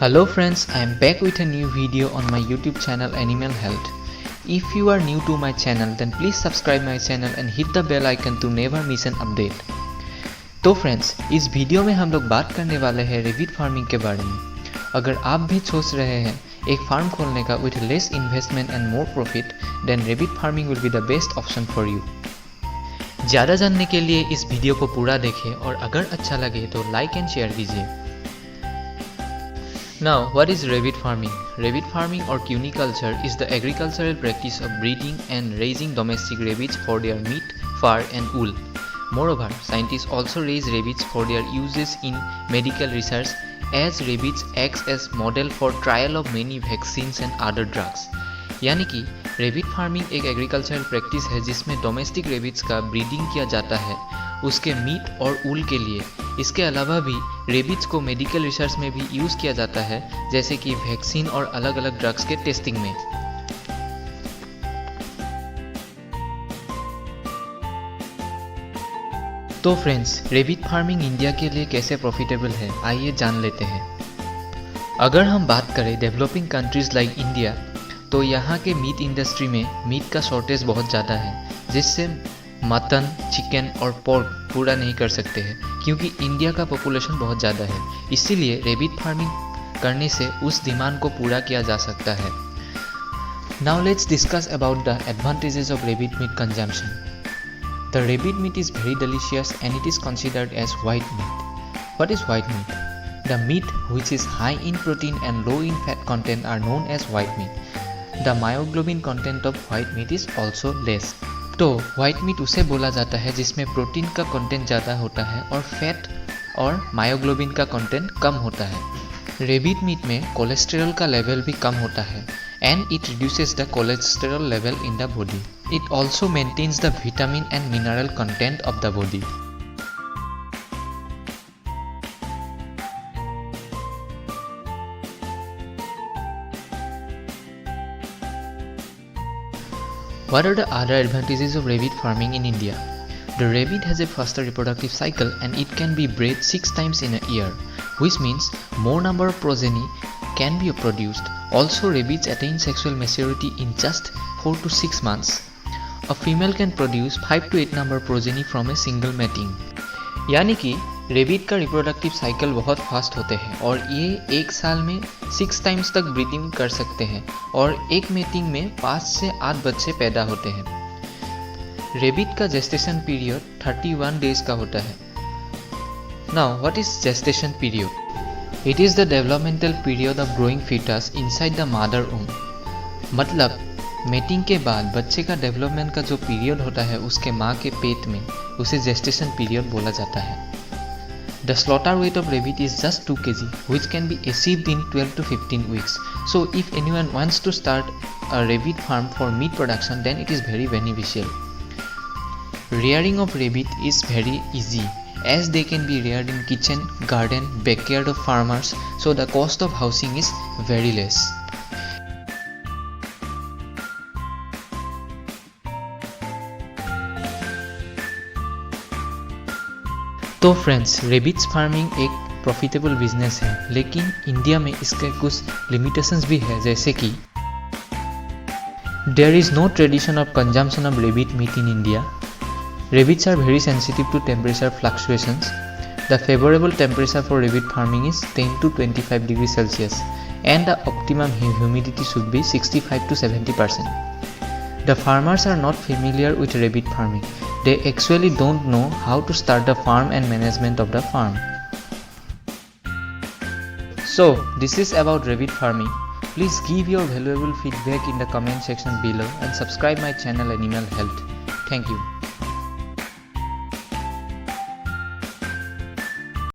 Hello friends, I am back with a new video on my YouTube channel Animal Health. If you are new to my channel then please subscribe my channel and hit the bell icon to never miss an update. तो friends, इस video में हम लोग बात करने वाले हैं rebate farming के बारे में। अगर आप भी सोच रहे हैं एक फार्म खोलने का with less investment and more profit, then rabbit farming will be the best option for you. ज़्यादा जानने के लिए इस वीडियो को पूरा देखें और अगर अच्छा लगे तो लाइक एंड शेयर कीजिए। Now, what is rabbit farming? Rabbit farming or cuniculture is the agricultural practice of breeding and raising domestic rabbits for their meat, fur and wool. Moreover, scientists also raise rabbits for their uses in medical research, as rabbits acts as model for trial of many vaccines and other drugs. यानी कि rebate farming एक agricultural practice है जिसमें domestic rabbits का breeding किया जाता है उसके मीट और ऊल के लिए। इसके अलावा भी रेबिट्स को मेडिकल रिसर्च में भी यूज़ किया जाता है, जैसे कि वैक्सीन और अलग अलग ड्रग्स के टेस्टिंग में। तो फ्रेंड्स, रेबिट फार्मिंग इंडिया के लिए कैसे प्रॉफिटेबल है, आइए जान लेते हैं। अगर हम बात करें डेवलपिंग कंट्रीज़ लाइक इंडिया, तो यहाँ के मीट इंडस्ट्री में मीट का शॉर्टेज बहुत ज़्यादा है, जिससे मटन, चिकन और पोर्क पूरा नहीं कर सकते हैं, क्योंकि इंडिया का पॉपुलेशन बहुत ज़्यादा है। इसीलिए रेबिट फार्मिंग करने से उस डिमांड को पूरा किया जा सकता है। Now let's discuss about the advantages of rabbit meat consumption. The rabbit meat is very delicious and it is considered as white meat. What is white meat? The meat which is high in protein and low in fat content are known as white meat. The myoglobin content of white meat is also less. तो white meet उसे बोला जाता है जिसमें protein का content ज़्यादा होता है और फैट और मायोग्लोबिन का कंटेंट कम होता है। रेबिट मीट में कोलेस्टेरॉल का लेवल भी कम होता है and it reduces the cholesterol level in the body. It also maintains the vitamin and mineral content of the body. What are the other advantages of rabbit farming in India? The rabbit has a faster reproductive cycle and it can be bred 6 times in a year, which means more number of progeny can be produced. Also, rabbits attain sexual maturity in just 4 to 6 months. A female can produce 5 to 8 number progeny from a single mating. यानी कि rebate का reproductive cycle बहुत fast होते हैं और ये एक साल में 6 टाइम्स तक ब्रीडिंग कर सकते हैं और एक मेटिंग में 5 से 8 बच्चे पैदा होते हैं। रेबिट का जेस्टेशन पीरियड 31 डेज का होता है। Now what is gestation period? It is the developmental period of growing foetus inside the mother womb. मतलब मेटिंग के बाद बच्चे का डेवलपमेंट का जो पीरियड होता है उसके माँ के पेट में, उसे जेस्टेशन पीरियड बोला जाता है। The slaughter weight of rabbit is just 2 kg, which can be achieved in 12 to 15 weeks. So if anyone wants to start a rabbit farm for meat production, then it is very beneficial. Rearing of rabbit is very easy, as they can be reared in kitchen, garden, backyard of farmers, so the cost of housing is very less. तो friends, rabbits farming एक profitable business है, लेकिन India में इसके कुछ limitations भी है, जैसे कि there is no tradition of consumption of rabbit meat in India. Rabbits are very sensitive to temperature fluctuations. The favourable temperature for rabbit farming is 10 to 25 degree Celsius and the optimum humidity should be 65 to 70%. The farmers are not familiar with rabbit farming. They actually don't know how to start the farm and management of the farm. So, this is about rabbit farming. Please give your valuable feedback in the comment section below and subscribe my channel Animal Health. Thank you.